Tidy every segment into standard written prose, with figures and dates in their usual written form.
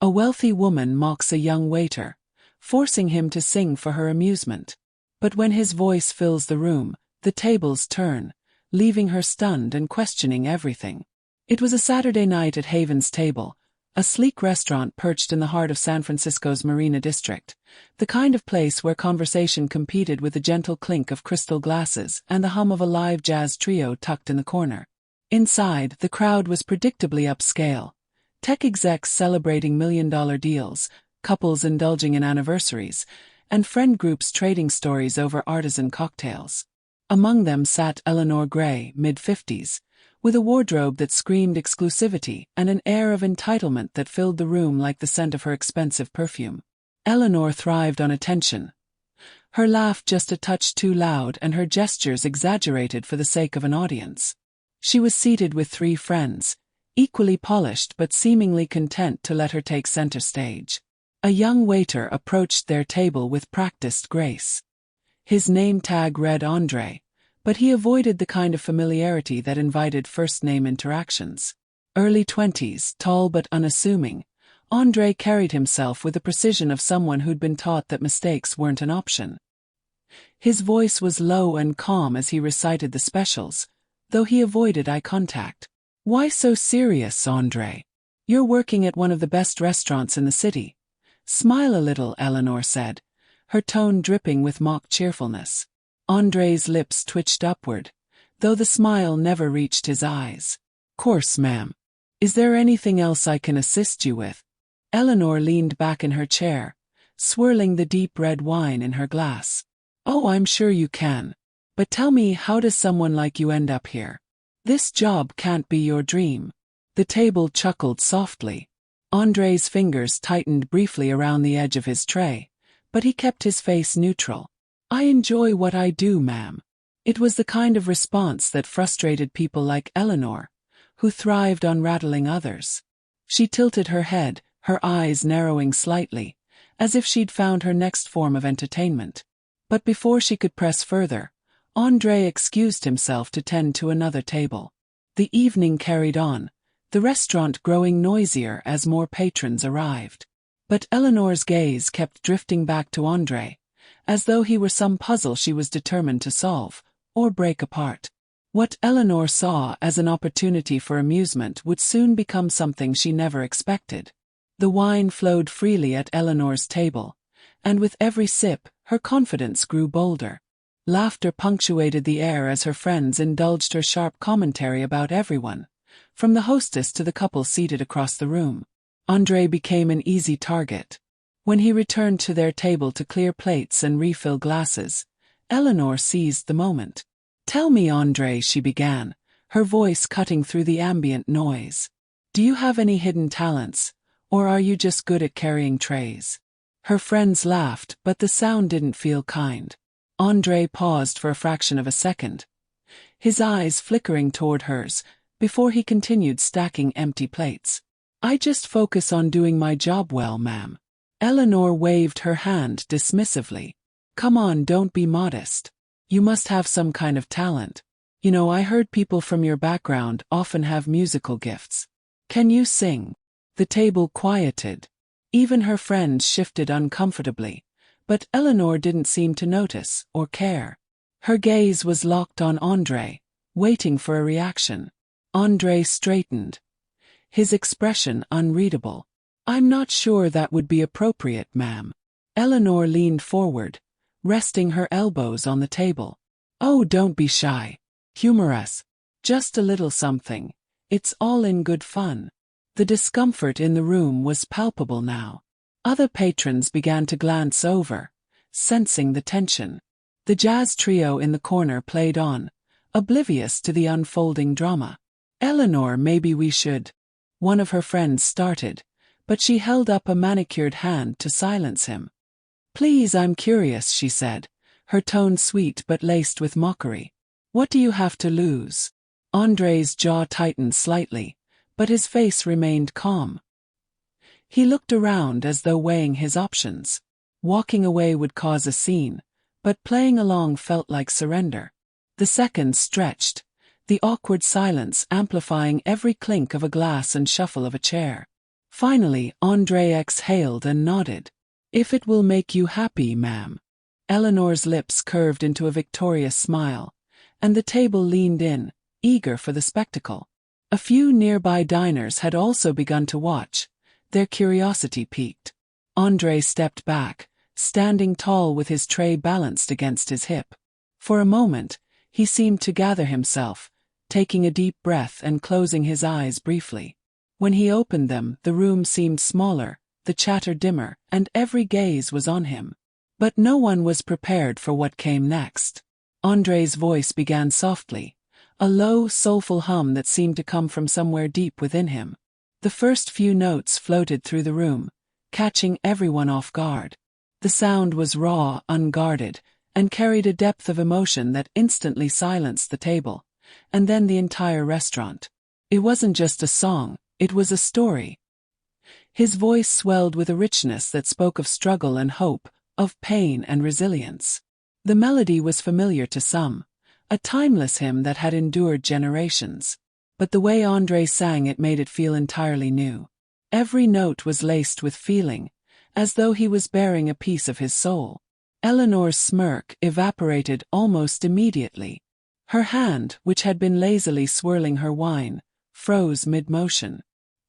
A wealthy woman mocks a young waiter, forcing him to sing for her amusement. But when his voice fills the room, the tables turn, leaving her stunned and questioning everything. It was a Saturday night at Haven's Table, a sleek restaurant perched in the heart of San Francisco's Marina District, the kind of place where conversation competed with the gentle clink of crystal glasses and the hum of a live jazz trio tucked in the corner. Inside, the crowd was predictably upscale. Tech execs celebrating million-dollar deals, couples indulging in anniversaries, and friend groups trading stories over artisan cocktails. Among them sat Eleanor Gray, mid-50s, with a wardrobe that screamed exclusivity and an air of entitlement that filled the room like the scent of her expensive perfume. Eleanor thrived on attention. Her laugh just a touch too loud and her gestures exaggerated for the sake of an audience. She was seated with 3 friends, equally polished but seemingly content to let her take center stage. A young waiter approached their table with practiced grace. His name tag read Andre, but he avoided the kind of familiarity that invited first-name interactions. Early 20s, tall but unassuming, Andre carried himself with the precision of someone who'd been taught that mistakes weren't an option. His voice was low and calm as he recited the specials, though he avoided eye contact. "Why so serious, Andre? You're working at one of the best restaurants in the city." "Smile a little," Eleanor said, her tone dripping with mock cheerfulness. Andre's lips twitched upward, though the smile never reached his eyes. "Course, ma'am. Is there anything else I can assist you with?" Eleanor leaned back in her chair, swirling the deep red wine in her glass. "Oh, I'm sure you can. But tell me, how does someone like you end up here? This job can't be your dream." The table chuckled softly. Andre's fingers tightened briefly around the edge of his tray, but he kept his face neutral. "I enjoy what I do, ma'am." It was the kind of response that frustrated people like Eleanor, who thrived on rattling others. She tilted her head, her eyes narrowing slightly, as if she'd found her next form of entertainment. But before she could press further, Andre excused himself to tend to another table. The evening carried on, the restaurant growing noisier as more patrons arrived. But Eleanor's gaze kept drifting back to Andre, as though he were some puzzle she was determined to solve, or break apart. What Eleanor saw as an opportunity for amusement would soon become something she never expected. The wine flowed freely at Eleanor's table, and with every sip, her confidence grew bolder. Laughter punctuated the air as her friends indulged her sharp commentary about everyone, from the hostess to the couple seated across the room. Andre became an easy target. When he returned to their table to clear plates and refill glasses, Eleanor seized the moment. "Tell me, Andre," she began, her voice cutting through the ambient noise. "Do you have any hidden talents, or are you just good at carrying trays?" Her friends laughed, but the sound didn't feel kind. Andre paused for a fraction of a second, his eyes flickering toward hers, before he continued stacking empty plates. "I just focus on doing my job well, ma'am." Eleanor waved her hand dismissively. "Come on, don't be modest. You must have some kind of talent. You know, I heard people from your background often have musical gifts. Can you sing?" The table quieted. Even her friends shifted uncomfortably, but Eleanor didn't seem to notice or care. Her gaze was locked on Andre, waiting for a reaction. Andre straightened, his expression unreadable. "I'm not sure that would be appropriate, ma'am." Eleanor leaned forward, resting her elbows on the table. "Oh, don't be shy. Humor us. Just a little something. It's all in good fun." The discomfort in the room was palpable now. Other patrons began to glance over, sensing the tension. The jazz trio in the corner played on, oblivious to the unfolding drama. "Eleanor, maybe we should—" one of her friends started, but she held up a manicured hand to silence him. "Please, I'm curious," she said, her tone sweet but laced with mockery. "What do you have to lose?" Andre's jaw tightened slightly, but his face remained calm. He looked around as though weighing his options. Walking away would cause a scene, but playing along felt like surrender. The seconds stretched, the awkward silence amplifying every clink of a glass and shuffle of a chair. Finally, Andre exhaled and nodded. "If it will make you happy, ma'am." Eleanor's lips curved into a victorious smile, and the table leaned in, eager for the spectacle. A few nearby diners had also begun to watch, their curiosity piqued. Andre stepped back, standing tall with his tray balanced against his hip. For a moment, he seemed to gather himself, taking a deep breath and closing his eyes briefly. When he opened them, the room seemed smaller, the chatter dimmer, and every gaze was on him. But no one was prepared for what came next. Andre's voice began softly, a low, soulful hum that seemed to come from somewhere deep within him. The first few notes floated through the room, catching everyone off guard. The sound was raw, unguarded, and carried a depth of emotion that instantly silenced the table, and then the entire restaurant. It wasn't just a song, it was a story. His voice swelled with a richness that spoke of struggle and hope, of pain and resilience. The melody was familiar to some, a timeless hymn that had endured generations. But the way Andre sang it made it feel entirely new. Every note was laced with feeling, as though he was bearing a piece of his soul. Eleanor's smirk evaporated almost immediately. Her hand, which had been lazily swirling her wine, froze mid-motion.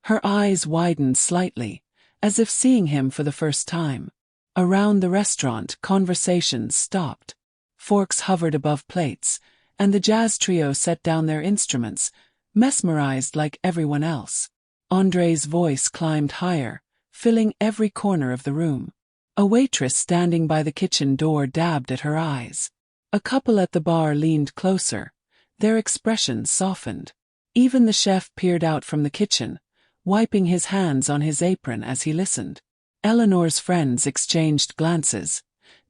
Her eyes widened slightly, as if seeing him for the first time. Around the restaurant, conversations stopped. Forks hovered above plates, and the jazz trio set down their instruments, mesmerized like everyone else. Andre's voice climbed higher, filling every corner of the room. A waitress standing by the kitchen door dabbed at her eyes. A couple at the bar leaned closer, their expressions softened. Even the chef peered out from the kitchen, wiping his hands on his apron as he listened. Eleanor's friends exchanged glances,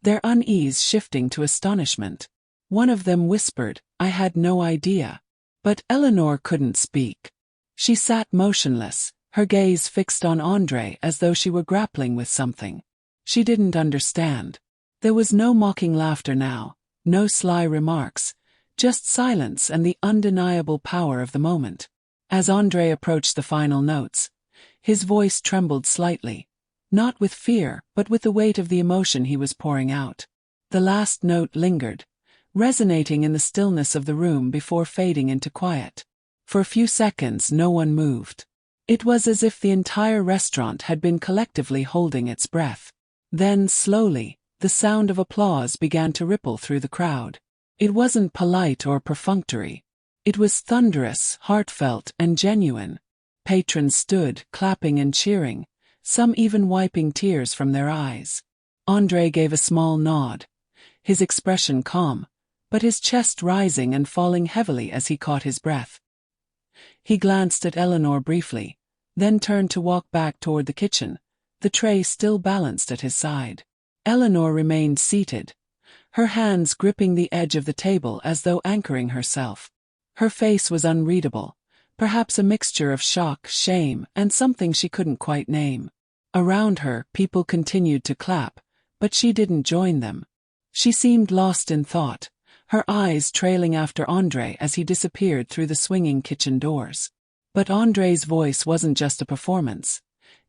their unease shifting to astonishment. One of them whispered, "I had no idea." But Eleanor couldn't speak. She sat motionless, her gaze fixed on Andre as though she were grappling with something. She didn't understand. There was no mocking laughter now, no sly remarks, just silence and the undeniable power of the moment. As Andre approached the final notes, his voice trembled slightly, not with fear but with the weight of the emotion he was pouring out. The last note lingered, resonating in the stillness of the room before fading into quiet. For a few seconds no one moved. It was as if the entire restaurant had been collectively holding its breath. Then, slowly, the sound of applause began to ripple through the crowd. It wasn't polite or perfunctory. It was thunderous, heartfelt, and genuine. Patrons stood, clapping and cheering, some even wiping tears from their eyes. Andre gave a small nod, his expression calm, but his chest rising and falling heavily as he caught his breath. He glanced at Eleanor briefly, then turned to walk back toward the kitchen, the tray still balanced at his side. Eleanor remained seated, her hands gripping the edge of the table as though anchoring herself. Her face was unreadable, perhaps a mixture of shock, shame, and something she couldn't quite name. Around her, people continued to clap, but she didn't join them. She seemed lost in thought, her eyes trailing after Andre as he disappeared through the swinging kitchen doors. But Andre's voice wasn't just a performance.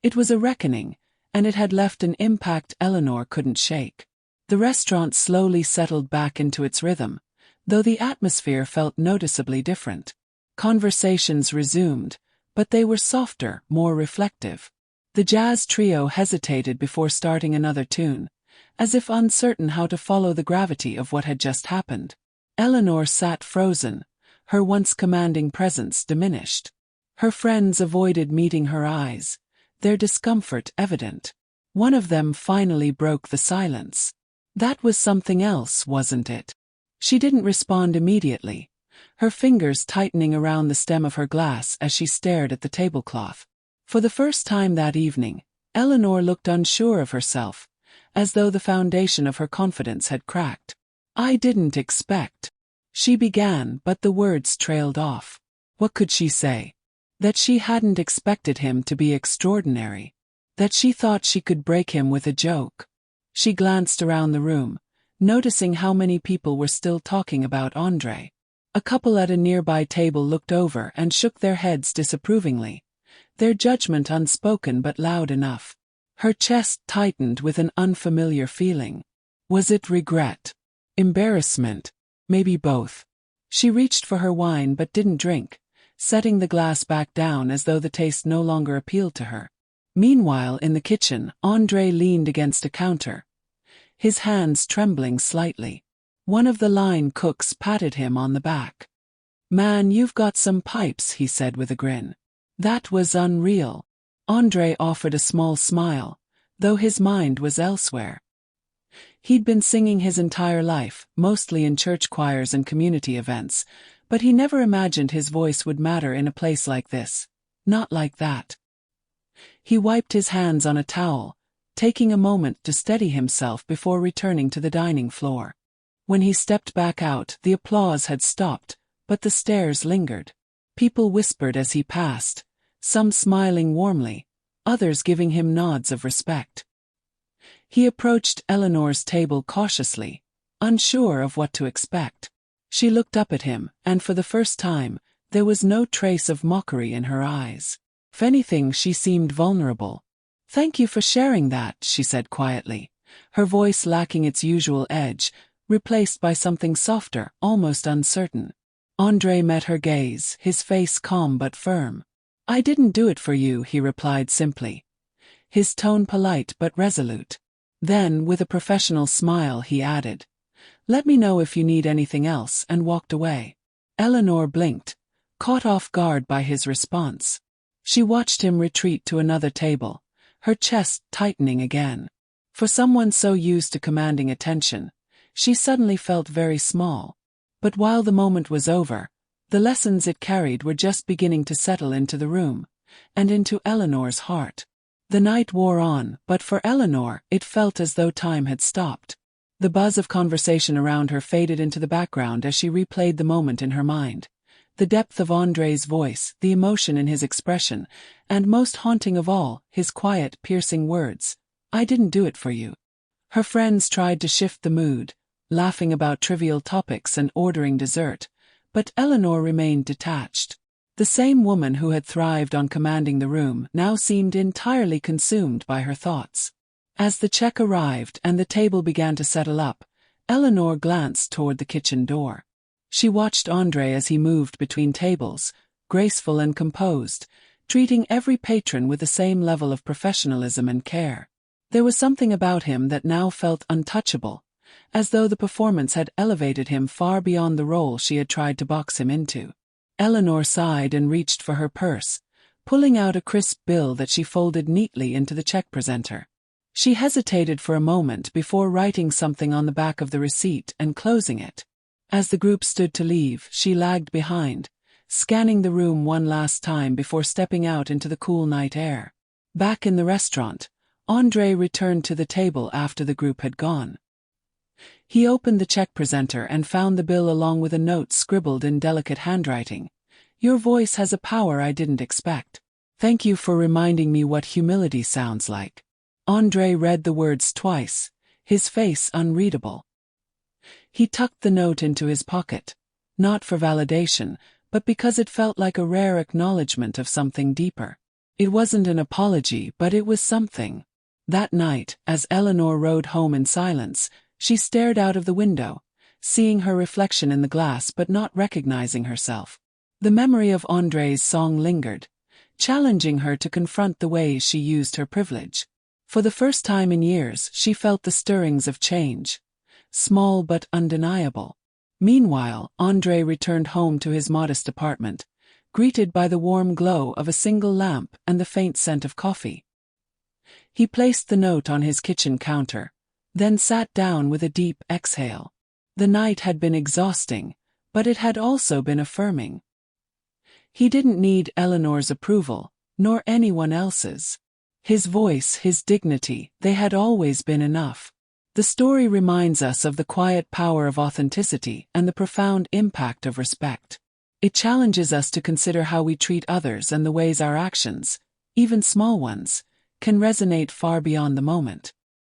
It was a reckoning, and it had left an impact Eleanor couldn't shake. The restaurant slowly settled back into its rhythm, though the atmosphere felt noticeably different. Conversations resumed, but they were softer, more reflective. The jazz trio hesitated before starting another tune, as if uncertain how to follow the gravity of what had just happened. Eleanor sat frozen, her once commanding presence diminished. Her friends avoided meeting her eyes, their discomfort evident. One of them finally broke the silence. That was something else, wasn't it? She didn't respond immediately, her fingers tightening around the stem of her glass as she stared at the tablecloth. For the first time that evening, Eleanor looked unsure of herself, as though the foundation of her confidence had cracked. "I didn't expect," she began, but the words trailed off. What could she say? That she hadn't expected him to be extraordinary. That she thought she could break him with a joke. She glanced around the room, noticing how many people were still talking about Andre. A couple at a nearby table looked over and shook their heads disapprovingly, their judgment unspoken but loud enough. Her chest tightened with an unfamiliar feeling. Was it regret? Embarrassment? Maybe both. She reached for her wine but didn't drink, setting the glass back down as though the taste no longer appealed to her. Meanwhile, in the kitchen, André leaned against a counter, his hands trembling slightly. One of the line cooks patted him on the back. "Man, you've got some pipes," he said with a grin. That was unreal. André offered a small smile, though his mind was elsewhere. He'd been singing his entire life, mostly in church choirs and community events, but he never imagined his voice would matter in a place like this. Not like that. He wiped his hands on a towel, taking a moment to steady himself before returning to the dining floor. When he stepped back out, the applause had stopped, but the stares lingered. People whispered as he passed, some smiling warmly, others giving him nods of respect. He approached Eleanor's table cautiously, unsure of what to expect. She looked up at him, and for the first time, there was no trace of mockery in her eyes. If anything, she seemed vulnerable. "Thank you for sharing that," she said quietly, her voice lacking its usual edge, replaced by something softer, almost uncertain. André met her gaze, his face calm but firm. "I didn't do it for you," he replied simply, his tone polite but resolute. Then, with a professional smile, he added, "Let me know if you need anything else," and walked away. Eleanor blinked, caught off guard by his response. She watched him retreat to another table, her chest tightening again. For someone so used to commanding attention, she suddenly felt very small. But while the moment was over, the lessons it carried were just beginning to settle into the room, and into Eleanor's heart. The night wore on, but for Eleanor, it felt as though time had stopped. The buzz of conversation around her faded into the background as she replayed the moment in her mind. The depth of André's voice, the emotion in his expression, and most haunting of all, his quiet, piercing words, "I didn't do it for you." Her friends tried to shift the mood, laughing about trivial topics and ordering dessert, but Eleanor remained detached. The same woman who had thrived on commanding the room now seemed entirely consumed by her thoughts. As the check arrived and the table began to settle up, Eleanor glanced toward the kitchen door. She watched André as he moved between tables, graceful and composed, treating every patron with the same level of professionalism and care. There was something about him that now felt untouchable, as though the performance had elevated him far beyond the role she had tried to box him into. Eleanor sighed and reached for her purse, pulling out a crisp bill that she folded neatly into the check presenter. She hesitated for a moment before writing something on the back of the receipt and closing it. As the group stood to leave, she lagged behind, scanning the room one last time before stepping out into the cool night air. Back in the restaurant, André returned to the table after the group had gone. He opened the check presenter and found the bill along with a note scribbled in delicate handwriting. "Your voice has a power I didn't expect. Thank you for reminding me what humility sounds like." André read the words twice, his face unreadable. He tucked the note into his pocket, not for validation, but because it felt like a rare acknowledgement of something deeper. It wasn't an apology, but it was something. That night, as Eleanor rode home in silence, she stared out of the window, seeing her reflection in the glass but not recognizing herself. The memory of André's song lingered, challenging her to confront the ways she used her privilege. For the first time in years, she felt the stirrings of change, small but undeniable. Meanwhile, André returned home to his modest apartment, greeted by the warm glow of a single lamp and the faint scent of coffee. He placed the note on his kitchen counter, then sat down with a deep exhale. The night had been exhausting, but it had also been affirming. He didn't need Eleanor's approval, nor anyone else's. His voice, his dignity, they had always been enough. The story reminds us of the quiet power of authenticity and the profound impact of respect. It challenges us to consider how we treat others and the ways our actions, even small ones, can resonate far beyond the moment.